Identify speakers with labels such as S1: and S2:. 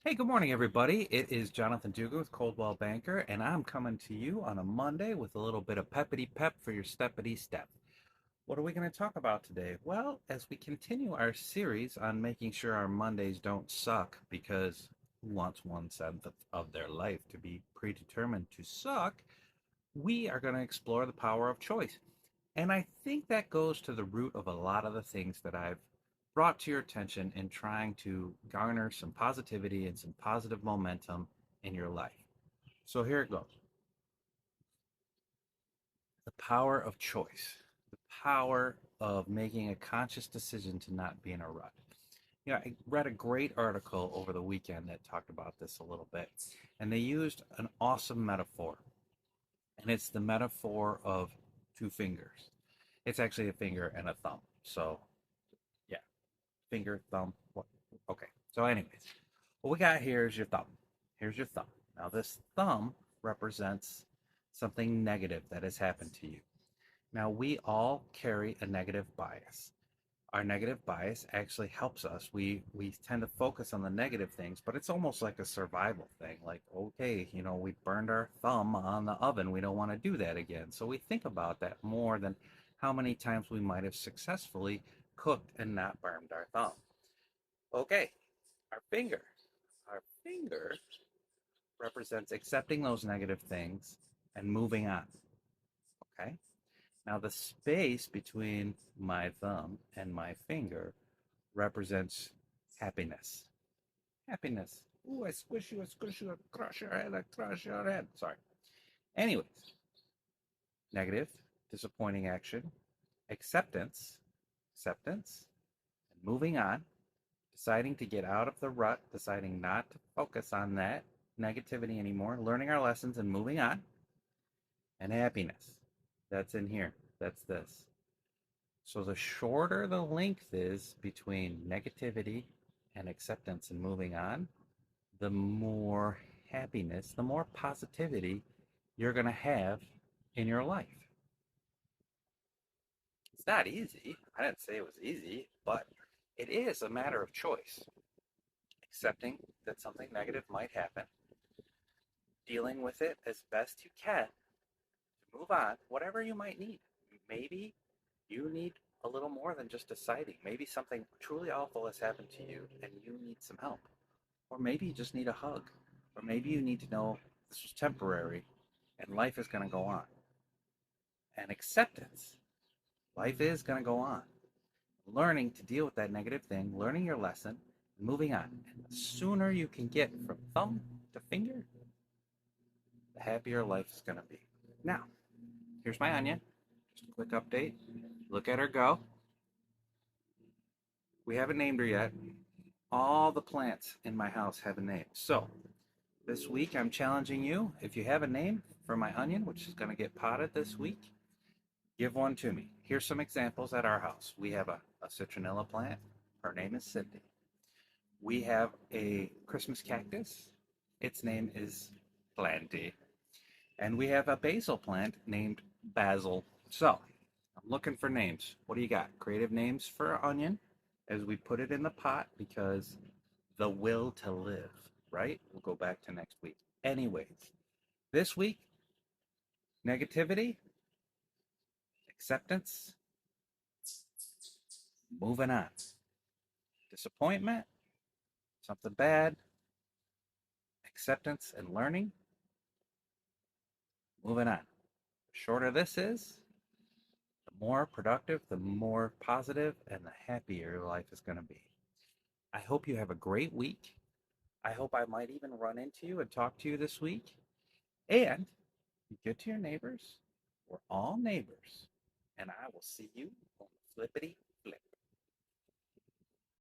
S1: Hey, good morning, everybody. It is Jonathan Dugan with Coldwell Banker, and I'm coming to you on a Monday with a little bit of Peppity Pep for your steppity step. What are we going to talk about today? Well, as we continue our series on making sure our Mondays don't suck, because who wants 1/7 of their life to be predetermined to suck? We are going to explore the power of choice. And I think that goes to the root of a lot of the things that I've brought to your attention in trying to garner some positivity and some positive momentum in your life. So here it goes. The power of choice, the power of making a conscious decision to not be in a rut. I read a great article over the weekend that talked about this a little bit, and they used an awesome metaphor, and it's the metaphor of two fingers. It's actually a finger and a thumb. So, yeah, finger, thumb. What? Okay. So, anyways, what we got here is your thumb. Here's your thumb. Now, this thumb represents something negative that has happened to you. Now, we all carry a negative bias. Our negative bias actually helps us. We tend to focus on the negative things, but it's almost like a survival thing. Like, okay, we burned our thumb on the oven. We don't want to do that again. So we think about that more than how many times we might have successfully cooked and not burned our thumb. Okay, our finger. Our finger represents accepting those negative things and moving on. Okay? Now, the space between my thumb and my finger represents happiness. Happiness. Ooh, I squish you, I squish you, I crush your head, I crush your head. Sorry. Anyways, negative, disappointing action, acceptance, acceptance, and moving on, deciding to get out of the rut, deciding not to focus on that negativity anymore, learning our lessons and moving on, and happiness. That's in here. That's this. So the shorter the length is between negativity and acceptance and moving on, the more happiness, the more positivity you're going to have in your life. It's not easy. I didn't say it was easy, but it is a matter of choice. Accepting that something negative might happen, dealing with it as best you can to move on, whatever you might need. Maybe you need a little more than just deciding. Maybe something truly awful has happened to you and you need some help. Or maybe you just need a hug. Or maybe you need to know this was temporary and life is going to go on. And acceptance. Life is going to go on. Learning to deal with that negative thing, learning your lesson, and moving on. And the sooner you can get from thumb to finger, the happier life is going to be. Now, here's my onion. Just a quick update. Look at her go. We haven't named her yet. All the plants in my house have a name. So, this week I'm challenging you. If you have a name for my onion, which is going to get potted this week, give one to me. Here's some examples at our house. We have a citronella plant. Her name is Cindy. We have a Christmas cactus. Its name is Planty. And we have a basil plant named Basil. So, I'm looking for names. What do you got? Creative names for onion as we put it in the pot because the will to live, right? We'll go back to next week. Anyways, this week, negativity, acceptance, moving on. Disappointment, something bad, acceptance and learning, moving on. The shorter this is, the more productive, the more positive, and the happier your life is going to be. I hope you have a great week. I hope I might even run into you and talk to you this week. And you get to your neighbors. We're all neighbors. And I will see you on the flippity